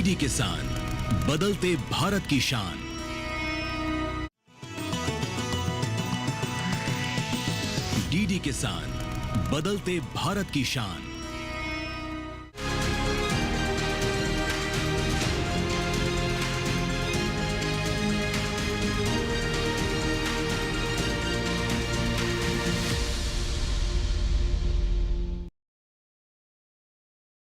DD किसान, बदलते भारत की शान। डीडी किसान, बदलते भारत की शान।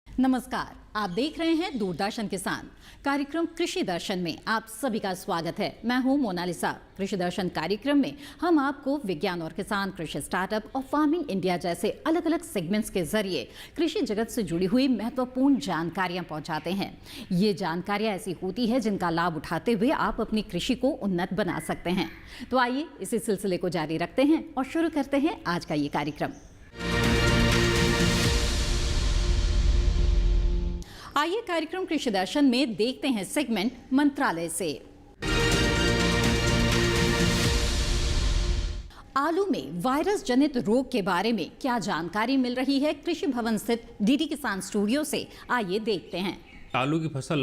नमस्कार, आप देख रहे हैं दूरदर्शन किसान। कार्यक्रम कृषि दर्शन में आप सभी का स्वागत है। मैं हूं मोनालिसा। कृषि दर्शन कार्यक्रम में हम आपको विज्ञान और किसान, कृषि स्टार्टअप और फार्मिंग इंडिया जैसे अलग अलग सेगमेंट्स के जरिए कृषि जगत से जुड़ी हुई महत्वपूर्ण जानकारियां पहुंचाते हैं। ये जानकारियां ऐसी होती है जिनका लाभ उठाते हुए आप अपनी कृषि को उन्नत बना सकते हैं। तो आइए इसी सिलसिले को जारी रखते हैं और शुरू करते हैं आज का ये कार्यक्रम। आइए कार्यक्रम कृषि दर्शन में देखते हैं सेगमेंट मंत्रालय से। आलू में वायरस जनित रोग के बारे में क्या जानकारी मिल रही है कृषि भवन स्थित डीडी किसान स्टूडियो से, आइए देखते हैं। आलू की फसल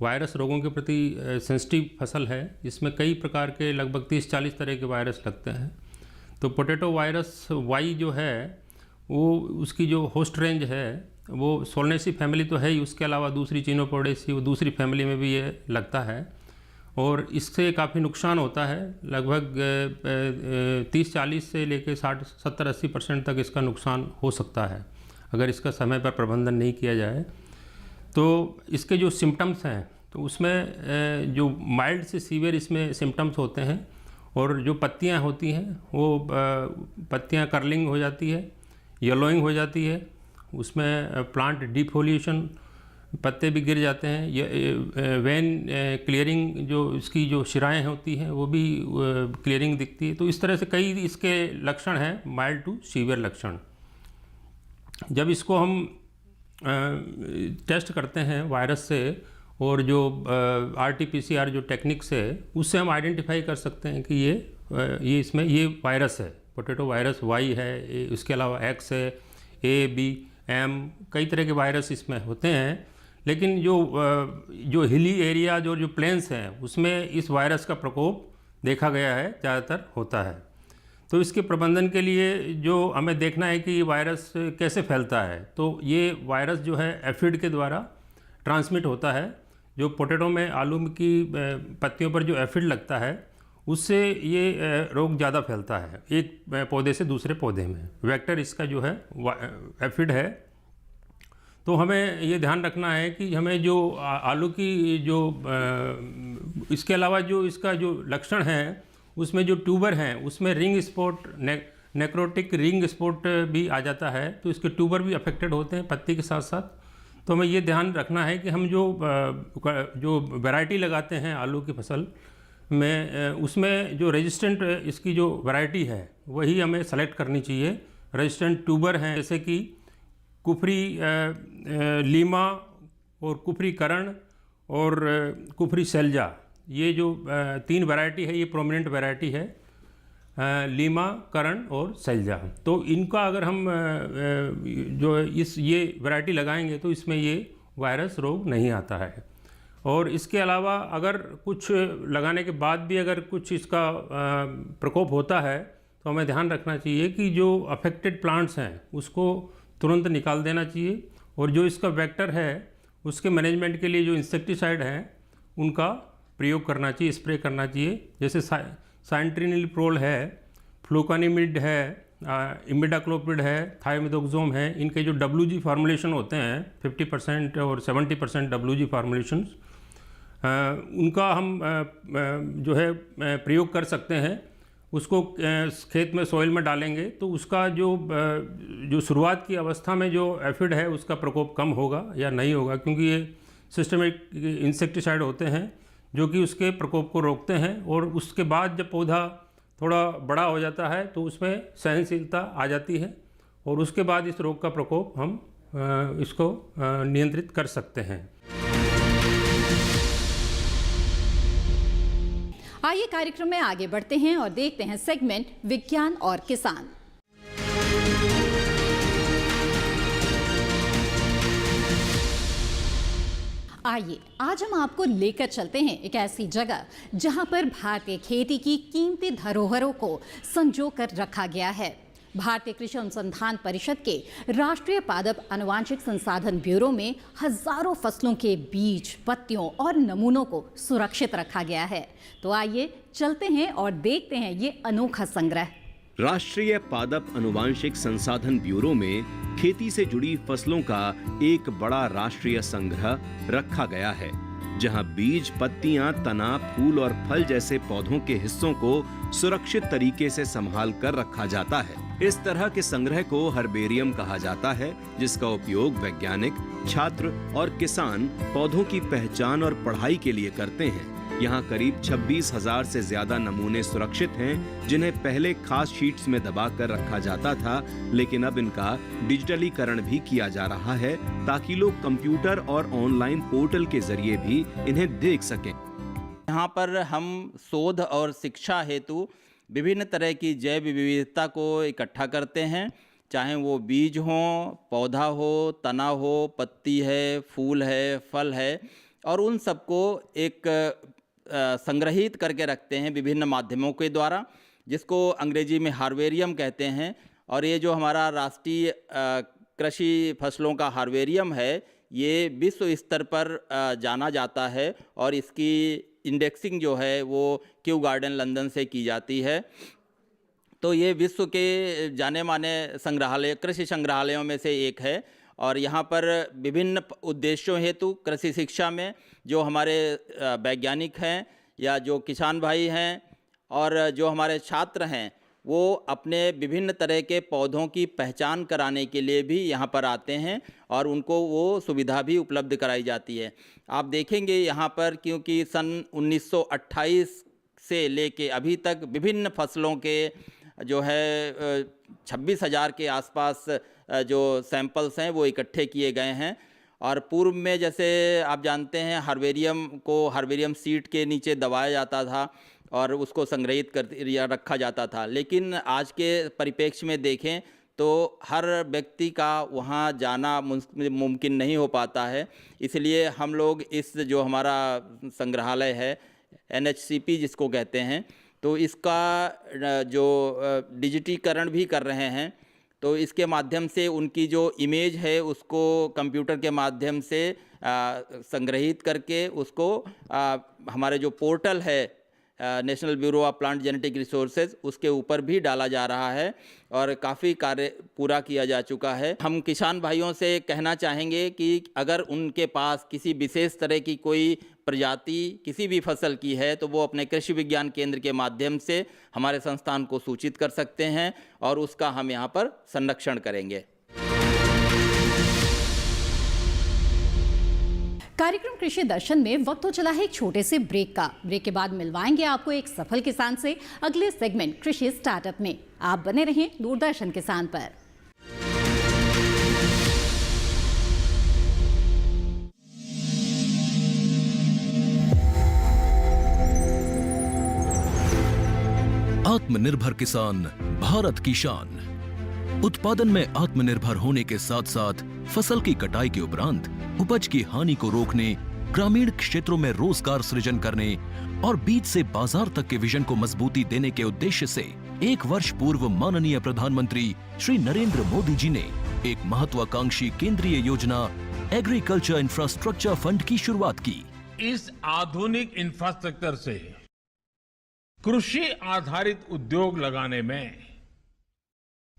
वायरस रोगों के प्रति सेंसिटिव फसल है। इसमें कई प्रकार के लगभग 30-40 तरह के वायरस लगते हैं। तो पोटैटो वायरस वाई जो है वो उसकी जो होस्ट रेंज है वो सोलनेसी फैमिली तो है ही, उसके अलावा दूसरी चिनोपोडेसी वो दूसरी फैमिली में भी ये लगता है और इससे काफ़ी नुकसान होता है। लगभग 30-40 से लेकर 60-70-80% तक इसका नुकसान हो सकता है अगर इसका समय पर प्रबंधन नहीं किया जाए। तो इसके जो सिम्टम्स हैं तो उसमें जो माइल्ड से सीवियर इसमें सिम्टम्स होते हैं और जो पत्तियां होती हैं वो पत्तियां कर्लिंग हो जाती है, येलोइंग हो जाती है, उसमें प्लांट डिफोलिएशन, पत्ते भी गिर जाते हैं। ये वेन क्लियरिंग जो इसकी जो शिराएँ होती हैं वो भी क्लियरिंग दिखती है। तो इस तरह से कई इसके लक्षण हैं, माइल्ड टू सीवियर लक्षण। जब इसको हम टेस्ट करते हैं वायरस से और जो RT-PCR जो टेक्निक्स है उससे हम आइडेंटिफाई कर सकते हैं कि ये इसमें ये वायरस है, पोटैटो वायरस वाई है। इसके अलावा X है, A, B, M, कई तरह के वायरस इसमें होते हैं। लेकिन जो हिली एरिया जो प्लेन्स हैं उसमें इस वायरस का प्रकोप देखा गया है, ज़्यादातर होता है। तो इसके प्रबंधन के लिए जो हमें देखना है कि वायरस कैसे फैलता है, तो ये वायरस जो है एफिड के द्वारा ट्रांसमिट होता है। जो पोटैटो में आलू की पत्तियों पर जो एफिड लगता है उससे ये रोग ज़्यादा फैलता है एक पौधे से दूसरे पौधे में। वेक्टर इसका जो है एफिड है। तो हमें ये ध्यान रखना है कि हमें जो आलू की जो इसके अलावा जो इसका जो लक्षण है उसमें जो ट्यूबर हैं उसमें ring spot, necrotic ring spot भी आ जाता है। तो इसके ट्यूबर भी अफेक्टेड होते हैं पत्ती के साथ साथ। तो हमें ये ध्यान रखना है कि हम जो वैरायटी लगाते हैं आलू की फसल में उसमें जो रेजिस्टेंट इसकी जो वैरायटी है वही हमें सेलेक्ट करनी चाहिए। रेजिस्टेंट ट्यूबर हैं जैसे कि कुफरी लीमा और कुफरी करण और कुफरी सेल्जा, ये जो 3 वैरायटी है ये प्रोमिनेंट वैरायटी है, लीमा, करण और सेल्जा। तो इनका अगर हम जो ये वैरायटी लगाएंगे तो इसमें ये वायरस रोग नहीं आता है। और इसके अलावा अगर कुछ लगाने के बाद भी अगर कुछ इसका प्रकोप होता है तो हमें ध्यान रखना चाहिए कि जो अफेक्टेड प्लांट्स हैं उसको तुरंत निकाल देना चाहिए और जो इसका वेक्टर है उसके मैनेजमेंट के लिए जो इंसेक्टिसाइड हैं उनका प्रयोग करना चाहिए, स्प्रे करना चाहिए। जैसे साइंट्रिनिलप्रोल है, फ्लूकानिमिड है, इमिडाक्लोपिड है, थायोमिथोक्सोम है। इनके जो WG फार्मुलेशन होते हैं 50% और 70% WG फार्मुलेशंस, उनका हम जो है प्रयोग कर सकते हैं। उसको खेत में सॉइल में डालेंगे तो उसका जो शुरुआत की अवस्था में जो एफिड है उसका प्रकोप कम होगा या नहीं होगा, क्योंकि ये सिस्टमिक इंसेक्टिसाइड होते हैं जो कि उसके प्रकोप को रोकते हैं। और उसके बाद जब पौधा थोड़ा बड़ा हो जाता है तो उसमें सहनशीलता आ जाती है और उसके बाद इस रोग का प्रकोप हम इसको नियंत्रित कर सकते हैं। आइए कार्यक्रम में आगे बढ़ते हैं और देखते हैं सेगमेंट विज्ञान और किसान। आइए आज हम आपको लेकर चलते हैं एक ऐसी जगह जहां पर भारतीय खेती की कीमती धरोहरों को संजो कर रखा गया है। भारतीय कृषि अनुसंधान परिषद के राष्ट्रीय पादप आनुवांशिक संसाधन ब्यूरो में हजारों फसलों के बीज, पत्तियों और नमूनों को सुरक्षित रखा गया है। तो आइए चलते हैं और देखते हैं ये अनोखा संग्रह। राष्ट्रीय पादप आनुवांशिक संसाधन ब्यूरो में खेती से जुड़ी फसलों का एक बड़ा राष्ट्रीय संग्रह रखा गया है, जहां बीज, पत्तियां, तना, फूल और फल जैसे पौधों के हिस्सों को सुरक्षित तरीके से संभाल कर रखा जाता है। इस तरह के संग्रह को हर्बेरियम कहा जाता है, जिसका उपयोग वैज्ञानिक, छात्र और किसान पौधों की पहचान और पढ़ाई के लिए करते हैं। यहाँ करीब 26,000 से ज्यादा नमूने सुरक्षित हैं, जिन्हें पहले खास शीट्स में दबाकर रखा जाता था, लेकिन अब इनका डिजिटलीकरण भी किया जा रहा है ताकि लोग कंप्यूटर और ऑनलाइन पोर्टल के जरिए भी इन्हें देख सकें। यहाँ पर हम शोध और शिक्षा हेतु विभिन्न तरह की जैव विविधता को इकट्ठा करते हैं, चाहे वो बीज हो, पौधा हो, तना हो, पत्ती है, फूल है, फल है, और उन सबको एक संग्रहित करके रखते हैं विभिन्न माध्यमों के द्वारा, जिसको अंग्रेजी में हार्वेरियम कहते हैं। और ये जो हमारा राष्ट्रीय कृषि फसलों का हार्वेरियम है, ये विश्व स्तर पर जाना जाता है और इसकी इंडेक्सिंग जो है वो क्यू गार्डन लंदन से की जाती है। तो ये विश्व के जाने माने संग्रहालय, कृषि संग्रहालयों में से एक है। और यहाँ पर विभिन्न उद्देश्यों हेतु कृषि शिक्षा में जो हमारे वैज्ञानिक हैं या जो किसान भाई हैं और जो हमारे छात्र हैं, वो अपने विभिन्न तरह के पौधों की पहचान कराने के लिए भी यहाँ पर आते हैं और उनको वो सुविधा भी उपलब्ध कराई जाती है। आप देखेंगे यहाँ पर, क्योंकि सन 1928 से लेके अभी तक विभिन्न फसलों के जो है 26,000 के आसपास जो सैंपल्स हैं वो इकट्ठे किए गए हैं। और पूर्व में जैसे आप जानते हैं हार्बेरियम सीट के नीचे दबाया जाता था और उसको संग्रहित कर या रखा जाता था, लेकिन आज के परिप्रेक्ष्य में देखें तो हर व्यक्ति का वहाँ जाना मुमकिन नहीं हो पाता है। इसलिए हम लोग इस जो हमारा संग्रहालय है NHCP जिसको कहते हैं, तो इसका जो डिजिटीकरण भी कर रहे हैं। तो इसके माध्यम से उनकी जो इमेज है उसको कंप्यूटर के माध्यम से संग्रहित करके उसको हमारे जो पोर्टल है national bureau of plant genetic resources, उसके ऊपर भी डाला जा रहा है और काफ़ी कार्य पूरा किया जा चुका है। हम किसान भाइयों से कहना चाहेंगे कि अगर उनके पास किसी विशेष तरह की कोई प्रजाति किसी भी फसल की है तो वो अपने कृषि विज्ञान केंद्र के माध्यम से हमारे संस्थान को सूचित कर सकते हैं और उसका हम यहाँ पर संरक्षण करेंगे। कार्यक्रम कृषि दर्शन में वक्त तो चला है एक छोटे से ब्रेक का। ब्रेक के बाद मिलवाएंगे आपको एक सफल किसान से अगले सेगमेंट कृषि स्टार्टअप में। आप बने रहें दूरदर्शन किसान पर। आत्मनिर्भर किसान भारत की शान। उत्पादन में आत्मनिर्भर होने के साथ साथ फसल की कटाई के उपरांत उपज की हानि को रोकने, ग्रामीण क्षेत्रों में रोजगार सृजन करने और बीज से बाजार तक के विजन को मजबूती देने के उद्देश्य से 1 वर्ष पूर्व माननीय प्रधानमंत्री श्री नरेंद्र मोदी जी ने एक महत्वाकांक्षी केंद्रीय योजना एग्रीकल्चर इंफ्रास्ट्रक्चर फंड की शुरुआत की। इस आधुनिक इंफ्रास्ट्रक्चर से कृषि आधारित उद्योग लगाने में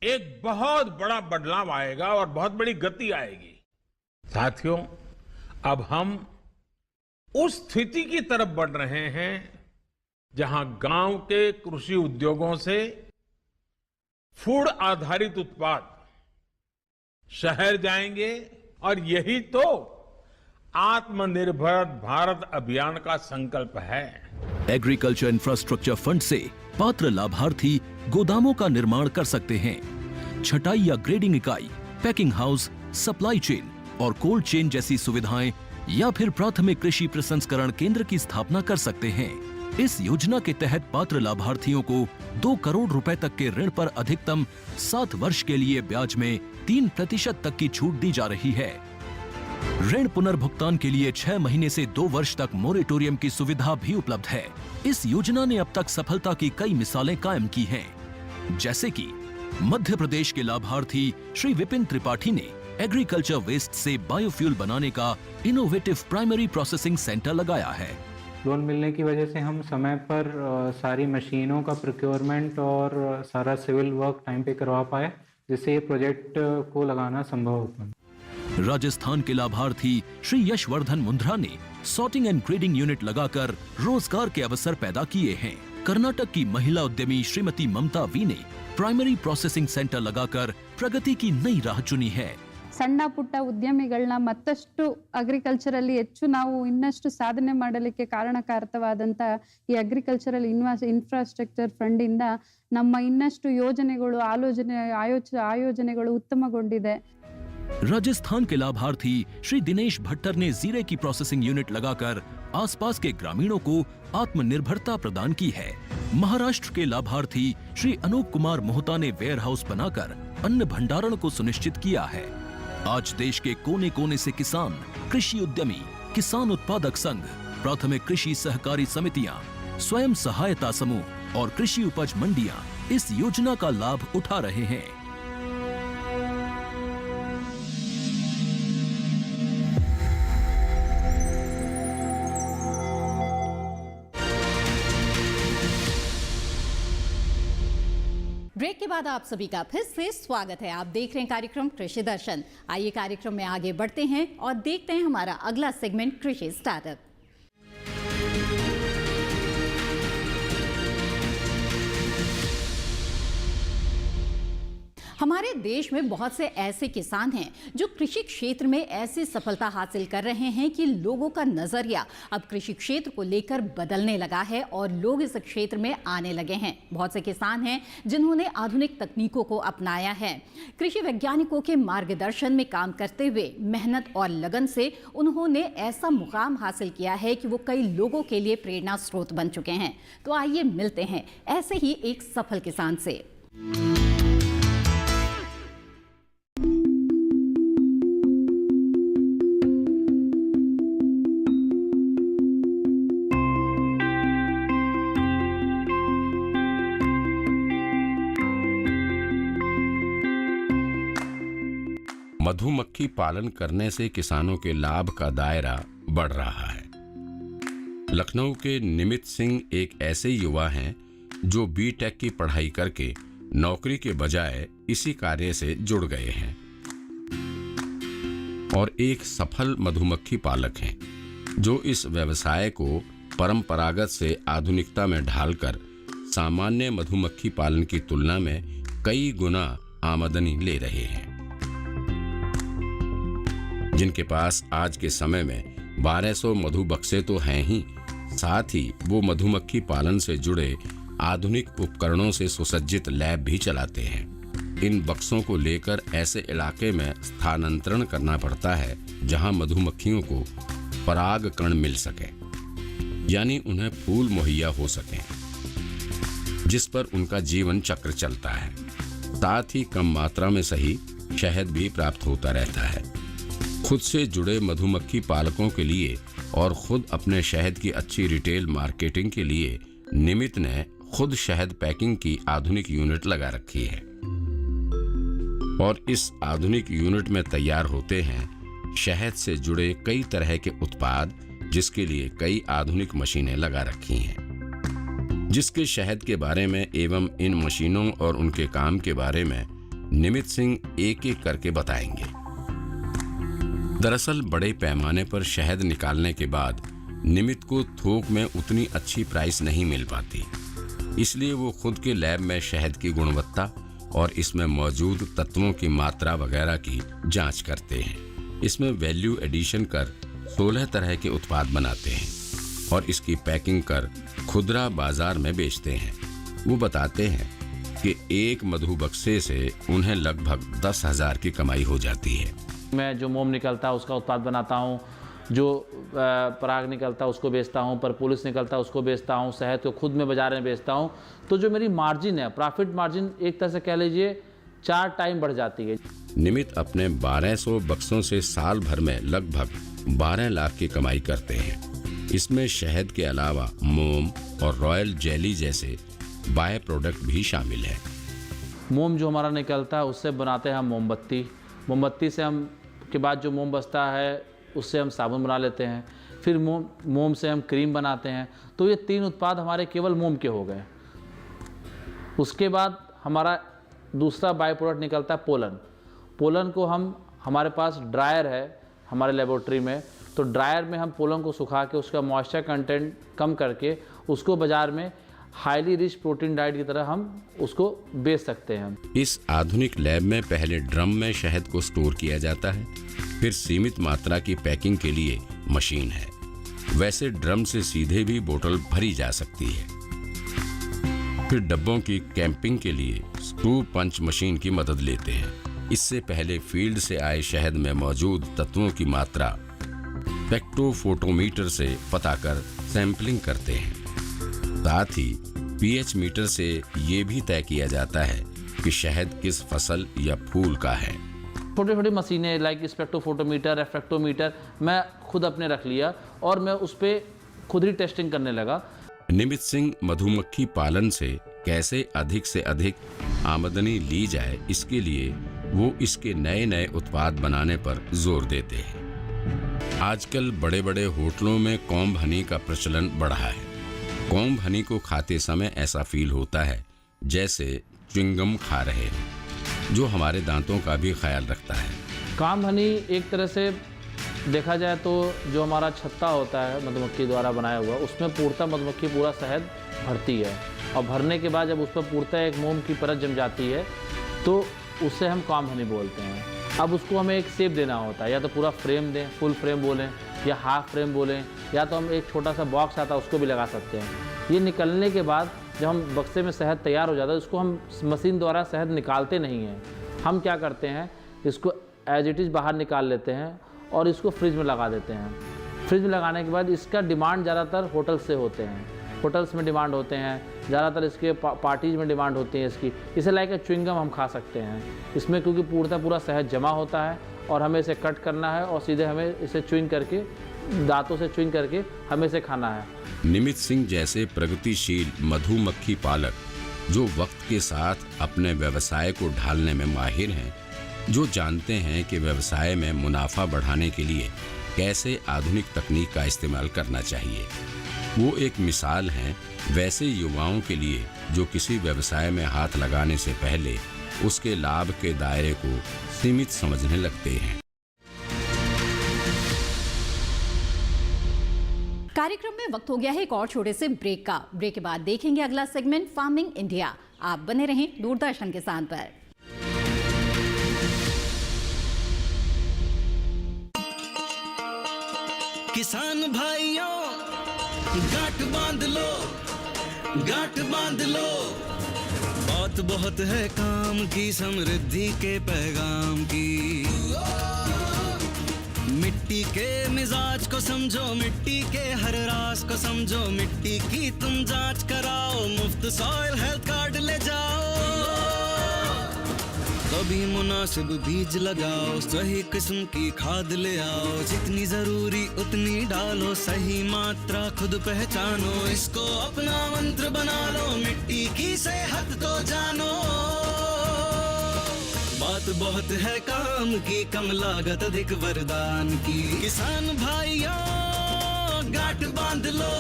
एक बहुत बड़ा बदलाव आएगा और बहुत बड़ी गति आएगी। साथियों, अब हम उस स्थिति की तरफ बढ़ रहे हैं जहां गांव के कृषि उद्योगों से फूड आधारित उत्पाद शहर जाएंगे और यही तो आत्मनिर्भर भारत अभियान का संकल्प है। एग्रीकल्चर इंफ्रास्ट्रक्चर फंड से पात्र लाभार्थी गोदामों का निर्माण कर सकते हैं, छटाई या ग्रेडिंग इकाई, पैकिंग हाउस, सप्लाई चेन और कोल्ड चेन जैसी सुविधाएं या फिर प्राथमिक कृषि प्रसंस्करण केंद्र की स्थापना कर सकते हैं। इस योजना के तहत पात्र लाभार्थियों को 2 करोड़ रुपए तक के ऋण पर अधिकतम 7 वर्ष के लिए ब्याज में 3% तक की छूट दी जा रही है। ऋण पुनर्भुगतान के लिए 6 महीने से 2 वर्ष तक मोरेटोरियम की सुविधा भी उपलब्ध है। इस योजना ने अब तक सफलता की कई मिसालें कायम की हैं, जैसे कि मध्य प्रदेश के लाभार्थी श्री विपिन त्रिपाठी ने एग्रीकल्चर वेस्ट से बायोफ्यूल बनाने का इनोवेटिव प्राइमरी प्रोसेसिंग सेंटर लगाया है। लोन मिलने की वजह से हम समय पर सारी मशीनों का प्रोक्योरमेंट और सारा सिविल वर्क टाइम पे करवा पाए, जिससे ये प्रोजेक्ट को लगाना संभव हो पाया। राजस्थान के लाभार्थी श्री यशवर्धन मुंद्रा ने सॉर्टिंग एंड ग्रेडिंग यूनिट लगाकर रोजगार के अवसर पैदा किए हैं। कर्नाटक की महिला उद्यमी श्रीमती ममता वी ने प्राइमरी प्रोसेसिंग सेंटर लगाकर प्रगति की नई राह चुनी है। ಸಣ್ಣ ಪುಟ್ಟ ಉದ್ಯಮಿಗಳನ್ನ ಮತ್ತಷ್ಟು ಅಗ್ರಿಕಲ್ಚರಲ್ಲಿ ಹೆಚ್ಚು ನಾವು ಇನ್ನಷ್ಟು ಸಾಧನೆ ಮಾಡಲಿಕ್ಕೆ ಕಾರಣಕಾರಕವಾದಂತ ಈ ಅಗ್ರಿಕಲ್ಚರಲ್ ಇನ್ಫ್ರಾಸ್ಟ್ರಕ್ಚರ್ ಫಂಡ್ ಇಂದ ನಮ್ಮ ಇನ್ನಷ್ಟು ಯೋಜನೆಗಳು ಆಯೋಜನೆಗಳು ಉತ್ತಮಗೊಂಡಿದೆ। राजस्थान के लाभार्थी श्री दिनेश भट्टर ने जीरे की प्रोसेसिंग यूनिट लगाकर आसपास के ग्रामीणों को आत्मनिर्भरता प्रदान की है। महाराष्ट्र के लाभार्थी श्री अनूप कुमार मोहता ने वेयर हाउस बनाकर अन्न भंडारण को सुनिश्चित किया है। आज देश के कोने कोने से किसान, कृषि उद्यमी, किसान उत्पादक संघ, प्राथमिक कृषि सहकारी समितियां, स्वयं सहायता समूह और कृषि उपज मंडियां इस योजना का लाभ उठा रहे हैं। ब्रेक के बाद आप सभी का फिर से स्वागत है। आप देख रहे हैं कार्यक्रम कृषि दर्शन। आइए कार्यक्रम में आगे बढ़ते हैं और देखते हैं हमारा अगला सेगमेंट कृषि स्टार्टअप। हमारे देश में बहुत से ऐसे किसान हैं जो कृषि क्षेत्र में ऐसी सफलता हासिल कर रहे हैं कि लोगों का नजरिया अब कृषि क्षेत्र को लेकर बदलने लगा है और लोग इस क्षेत्र में आने लगे हैं। बहुत से किसान हैं जिन्होंने आधुनिक तकनीकों को अपनाया है। कृषि वैज्ञानिकों के मार्गदर्शन में काम करते हुए मेहनत और लगन से उन्होंने ऐसा मुकाम हासिल किया है कि वो कई लोगों के लिए प्रेरणा स्रोत बन चुके हैं। तो आइए मिलते हैं ऐसे ही एक सफल किसान से। मधुमक्खी पालन करने से किसानों के लाभ का दायरा बढ़ रहा है। लखनऊ के निमित सिंह एक ऐसे युवा हैं जो बीटेक की पढ़ाई करके नौकरी के बजाय इसी कार्य से जुड़ गए हैं और एक सफल मधुमक्खी पालक हैं जो इस व्यवसाय को परंपरागत से आधुनिकता में ढालकर सामान्य मधुमक्खी पालन की तुलना में कई गुना आमदनी ले रहे हैं। जिनके पास आज के समय में 1200 मधु बक्से तो हैं ही, साथ ही वो मधुमक्खी पालन से जुड़े आधुनिक उपकरणों से सुसज्जित लैब भी चलाते हैं। इन बक्सों को लेकर ऐसे इलाके में स्थानांतरण करना पड़ता है जहां मधुमक्खियों को परागकण मिल सके, यानी उन्हें फूल मुहैया हो सके, जिस पर उनका जीवन चक्र चलता है। साथ ही कम मात्रा में सही शहद भी प्राप्त होता रहता है। खुद से जुड़े मधुमक्खी पालकों के लिए और खुद अपने शहद की अच्छी रिटेल मार्केटिंग के लिए निमित ने खुद शहद पैकिंग की आधुनिक यूनिट लगा रखी है और इस आधुनिक यूनिट में तैयार होते हैं शहद से जुड़े कई तरह के उत्पाद, जिसके लिए कई आधुनिक मशीनें लगा रखी हैं। जिसके शहद के बारे में एवं इन मशीनों और उनके काम के बारे में निमित सिंह एक एक करके बताएंगे। दरअसल बड़े पैमाने पर शहद निकालने के बाद निमित को थोक में उतनी अच्छी प्राइस नहीं मिल पाती, इसलिए वो खुद के लैब में शहद की गुणवत्ता और इसमें मौजूद तत्वों की मात्रा वगैरह की जांच करते हैं। इसमें वैल्यू एडिशन कर 16 तरह के उत्पाद बनाते हैं और इसकी पैकिंग कर खुदरा बाजार में बेचते हैं। वो बताते हैं कि एक मधु बक्से से उन्हें लगभग 10,000 की कमाई हो जाती है। मैं जो मोम निकलता है उसका उत्पाद बनाता हूँ, जो पराग निकलता है उसको बेचता हूँ, परपुलिस निकलता है उसको बेचता हूँ, शहद को खुद में बाजार में बेचता हूँ। तो जो मेरी मार्जिन है, प्रॉफिट मार्जिन एक तरह से कह लीजिए 4 टाइम बढ़ जाती है। निमित अपने 1200 बक्सों से साल भर में लगभग 12 लाख की कमाई करते हैं। इसमें शहद के अलावा मोम और रॉयल जेली जैसे बाय प्रोडक्ट भी शामिल हैं। मोम जो हमारा निकलता है उससे बनाते हैं हम मोमबत्ती। मोमबत्ती से हम के बाद जो मोम बचता है उससे हम साबुन बना लेते हैं। फिर मोम से हम क्रीम बनाते हैं। तो ये 3 उत्पाद हमारे केवल मोम के हो गए। उसके बाद हमारा दूसरा बाय प्रोडक्ट निकलता है पोलन। पोलन को हमारे पास ड्रायर है हमारे लेबोरेटरी में, तो ड्रायर में हम पोलन को सुखा के उसका मॉइस्चर कंटेंट कम करके उसको बाज़ार में हाईली रिच प्रोटीन डाइट की तरह हम उसको बेच सकते हैं। इस आधुनिक लैब में पहले ड्रम में शहद को स्टोर किया जाता है, फिर सीमित मात्रा की पैकिंग के लिए मशीन है। वैसे ड्रम से सीधे भी बोतल भरी जा सकती है। फिर डब्बों की कैंपिंग के लिए स्क्रू पंच मशीन की मदद लेते हैं। इससे पहले फील्ड से आए शहद में मौजूद तत्वों की मात्रा स्पेक्ट्रोफोटोमीटर से पता कर सैंपलिंग करते हैं। साथ ही पीएच मीटर से ये भी तय किया जाता है कि शहद किस फसल या फूल का है। छोटी छोटी मशीनें लाइक स्पेक्ट्रोफोटोमीटर, रेफ्रेक्टोमीटर मैं खुद अपने रख लिया और मैं उस पर खुद ही टेस्टिंग करने लगा। निमित सिंह मधुमक्खी पालन से कैसे अधिक से अधिक आमदनी ली जाए, इसके लिए वो इसके नए नए उत्पाद बनाने पर जोर देते हैं। आजकल बड़े बड़े होटलों में कॉम्ब हनी का प्रचलन बढ़ा है। कॉम्ब हनी को खाते समय ऐसा फील होता है जैसे च्युइंगम खा रहे हैं, जो हमारे दांतों का भी ख्याल रखता है। कॉम्ब हनी एक तरह से देखा जाए तो जो हमारा छत्ता होता है मधुमक्खी द्वारा बनाया हुआ, उसमें पूर्णतः मधुमक्खी पूरा शहद भरती है और भरने के बाद जब उस पर पूर्णतः एक मोम की परत जम जाती है तो उससे हम कॉम्ब हनी बोलते हैं। अब उसको हमें एक शेप देना होता है, या तो पूरा फ्रेम दें, फुल फ्रेम बोलें, या हाफ फ्रेम बोलें, या तो हम एक छोटा सा बॉक्स आता है उसको भी लगा सकते हैं। ये निकलने के बाद जब हम बक्से में शहद तैयार हो जाता है, उसको हम मशीन द्वारा शहद निकालते नहीं हैं। हम क्या करते हैं, इसको एज इट इज़ बाहर निकाल लेते हैं और इसको फ्रिज में लगा देते हैं। फ्रिज में लगाने के बाद इसका डिमांड ज़्यादातर होटल से होते हैं, होटल्स में डिमांड होते हैं, ज़्यादातर इसके पार्टीज में डिमांड होती है इसकी। इसे लाइक च्युइंगम हम खा सकते हैं इसमें, क्योंकि पूर्णतः पूरा शहद जमा होता है और हमें इसे कट करना है और सीधे हमें इसे च्युइंग करके दांतों से च्युइंग करके हमें इसे खाना है। निमित सिंह जैसे प्रगतिशील मधुमक्खी पालक जो वक्त के साथ अपने व्यवसाय को ढालने में माहिर हैं, जो जानते हैं कि व्यवसाय में मुनाफा बढ़ाने के लिए कैसे आधुनिक तकनीक का इस्तेमाल करना चाहिए, वो एक मिसाल हैं वैसे युवाओं के लिए जो किसी व्यवसाय में हाथ लगाने से पहले उसके लाभ के दायरे को सीमित समझने लगते हैं। कार्यक्रम में वक्त हो गया है एक और छोटे से ब्रेक का। ब्रेक के बाद देखेंगे अगला सेगमेंट फार्मिंग इंडिया। आप बने रहें दूरदर्शन किसान पर। किसान भाइयों गांठ बांध लो, गांठ बांध लो, बात बहुत है काम की, समृद्धि के पैगाम की। मिट्टी के मिजाज को समझो, मिट्टी के हर राज को समझो, मिट्टी की तुम जांच कराओ, मुफ्त सॉइल हेल्थ कार्ड ले जाओ। कभी मुनासिब बीज लगाओ, सही किस्म की खाद ले आओ, जितनी जरूरी उतनी डालो, सही मात्रा खुद पहचानो, इसको अपना मंत्र बना लो, मिट्टी की सेहत को जानो। बात बहुत है काम की, कम लागत अधिक वरदान की, किसान भाइयों गांठ बांध लो।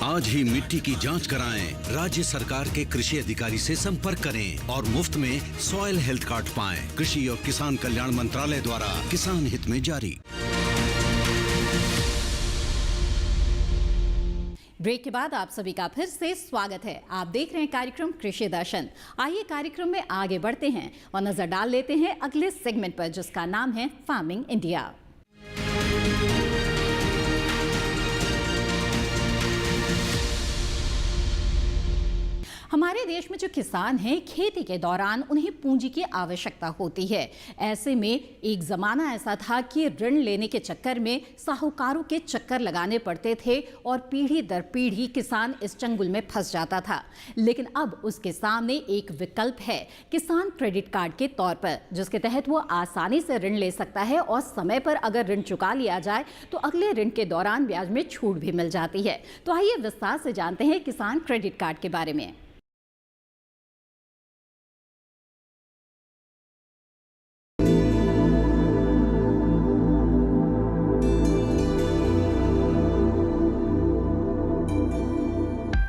आज ही मिट्टी की जांच कराएं, राज्य सरकार के कृषि अधिकारी से संपर्क करें और मुफ्त में सॉइल हेल्थ कार्ड पाएं। कृषि और किसान कल्याण मंत्रालय द्वारा किसान हित में जारी। ब्रेक के बाद आप सभी का फिर से स्वागत है। आप देख रहे हैं कार्यक्रम कृषि दर्शन। आइए कार्यक्रम में आगे बढ़ते हैं और नजर डाल लेते हैं अगले सेगमेंट पर, जिसका नाम है फार्मिंग इंडिया। हमारे देश में जो किसान हैं, खेती के दौरान उन्हें पूंजी की आवश्यकता होती है। ऐसे में एक ज़माना ऐसा था कि ऋण लेने के चक्कर में साहूकारों के चक्कर लगाने पड़ते थे और पीढ़ी दर पीढ़ी किसान इस चंगुल में फंस जाता था। लेकिन अब उसके सामने एक विकल्प है, किसान क्रेडिट कार्ड के तौर पर, जिसके तहत वो आसानी से ऋण ले सकता है और समय पर अगर ऋण चुका लिया जाए तो अगले ऋण के दौरान ब्याज में छूट भी मिल जाती है। तो आइए विस्तार से जानते हैं किसान क्रेडिट कार्ड के बारे में।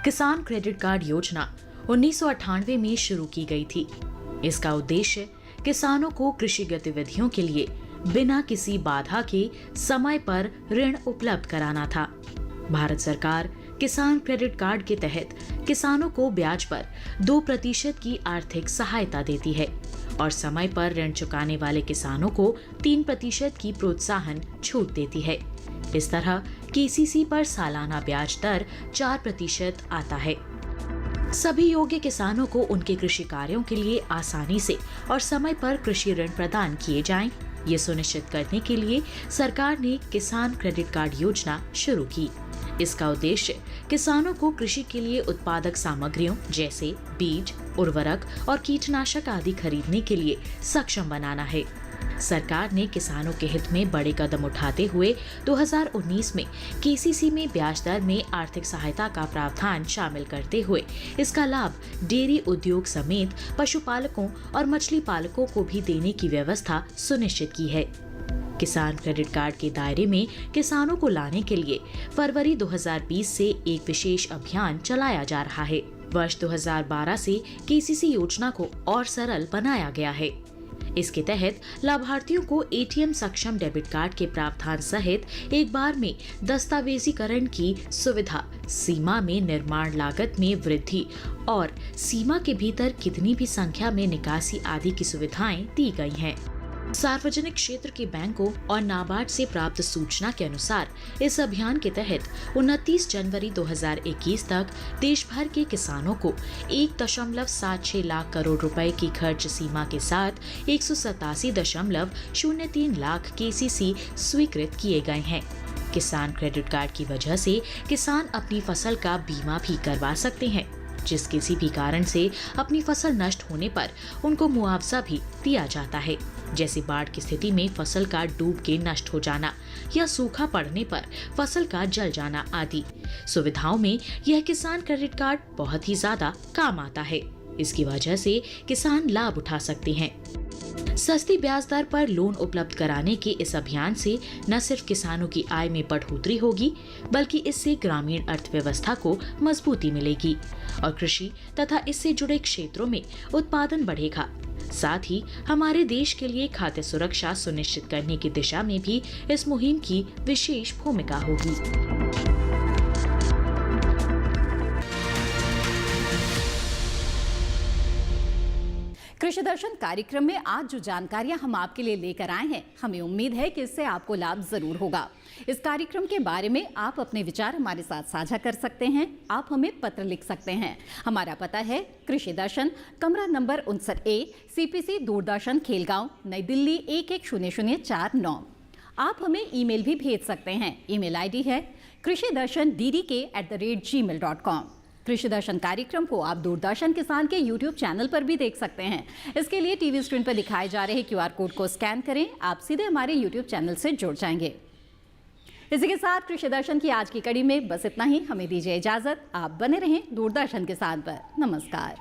किसान क्रेडिट कार्ड योजना 1998 में शुरू की गई थी। इसका उद्देश्य किसानों को कृषि गतिविधियों के लिए बिना किसी बाधा के समय पर ऋण उपलब्ध कराना था। भारत सरकार किसान क्रेडिट कार्ड के तहत किसानों को ब्याज पर 2% की आर्थिक सहायता देती है और समय पर ऋण चुकाने वाले किसानों को 3% की प्रोत्साहन छूट देती है। इस तरह केसीसी पर सालाना ब्याज दर 4% आता है। सभी योग्य किसानों को उनके कृषि कार्यों के लिए आसानी से और समय पर कृषि ऋण प्रदान किए जाएं, ये सुनिश्चित करने के लिए सरकार ने किसान क्रेडिट कार्ड योजना शुरू की। इसका उद्देश्य किसानों को कृषि के लिए उत्पादक सामग्रियों जैसे बीज, उर्वरक और कीटनाशक आदि खरीदने के लिए सक्षम बनाना है। सरकार ने किसानों के हित में बड़े कदम उठाते हुए 2019 में केसीसी में ब्याज दर में आर्थिक सहायता का प्रावधान शामिल करते हुए इसका लाभ डेयरी उद्योग समेत पशुपालकों और मछली पालकों को भी देने की व्यवस्था सुनिश्चित की है। किसान क्रेडिट कार्ड के दायरे में किसानों को लाने के लिए फरवरी 2020 से एक विशेष अभियान चलाया जा रहा है। वर्ष 2012 से केसीसी योजना को और सरल बनाया गया है। इसके तहत लाभार्थियों को एटीएम सक्षम डेबिट कार्ड के प्रावधान सहित एक बार में दस्तावेजीकरण की सुविधा, सीमा में निर्माण लागत में वृद्धि और सीमा के भीतर कितनी भी संख्या में निकासी आदि की सुविधाएं दी गई हैं। सार्वजनिक क्षेत्र के बैंकों और नाबार्ड से प्राप्त सूचना के अनुसार इस अभियान के तहत 29 जनवरी 2021 तक देश भर के किसानों को 1.76 लाख करोड़ रुपए की खर्च सीमा के साथ 187.03 लाख केसीसी स्वीकृत किए गए हैं। किसान क्रेडिट कार्ड की वजह से किसान अपनी फसल का बीमा भी करवा सकते हैं, जिस किसी भी कारण से अपनी फसल नष्ट होने पर उनको मुआवजा भी दिया जाता है, जैसे बाढ़ की स्थिति में फसल का डूब के नष्ट हो जाना या सूखा पड़ने पर फसल का जल जाना आदि सुविधाओं में यह किसान क्रेडिट कार्ड बहुत ही ज्यादा काम आता है। इसकी वजह से किसान लाभ उठा सकते हैं। सस्ती ब्याज दर पर लोन उपलब्ध कराने के इस अभियान से न सिर्फ किसानों की आय में बढ़ोतरी होगी, बल्कि इससे ग्रामीण अर्थव्यवस्था को मजबूती मिलेगी और कृषि तथा इससे जुड़े क्षेत्रों में उत्पादन बढ़ेगा। साथ ही हमारे देश के लिए खाद्य सुरक्षा सुनिश्चित करने की दिशा में भी इस मुहिम की विशेष भूमिका होगी। कृषि दर्शन कार्यक्रम में आज जो जानकारियां हम आपके लिए लेकर आए हैं, हमें उम्मीद है कि इससे आपको लाभ जरूर होगा। इस कार्यक्रम के बारे में आप अपने विचार हमारे साथ साझा कर सकते हैं। आप हमें पत्र लिख सकते हैं। हमारा पता है कृषि दर्शन, कमरा number 59A, CPC Doordarshan, Khelgaon, नई दिल्ली 110049। आप हमें ईमेल भी भेज सकते हैं। ईमेल आईडी है krishidarshan@gmail.com। कृषि दर्शन कार्यक्रम को आप दूरदर्शन किसान के YouTube चैनल पर भी देख सकते हैं। इसके लिए टीवी स्क्रीन पर दिखाए जा रहे QR कोड को स्कैन करें, आप सीधे हमारे YouTube चैनल से जुड़ जाएंगे। इसी के साथ कृषि दर्शन की आज की कड़ी में बस इतना ही। हमें दीजिए इजाजत। आप बने रहें दूरदर्शन किसान पर। नमस्कार।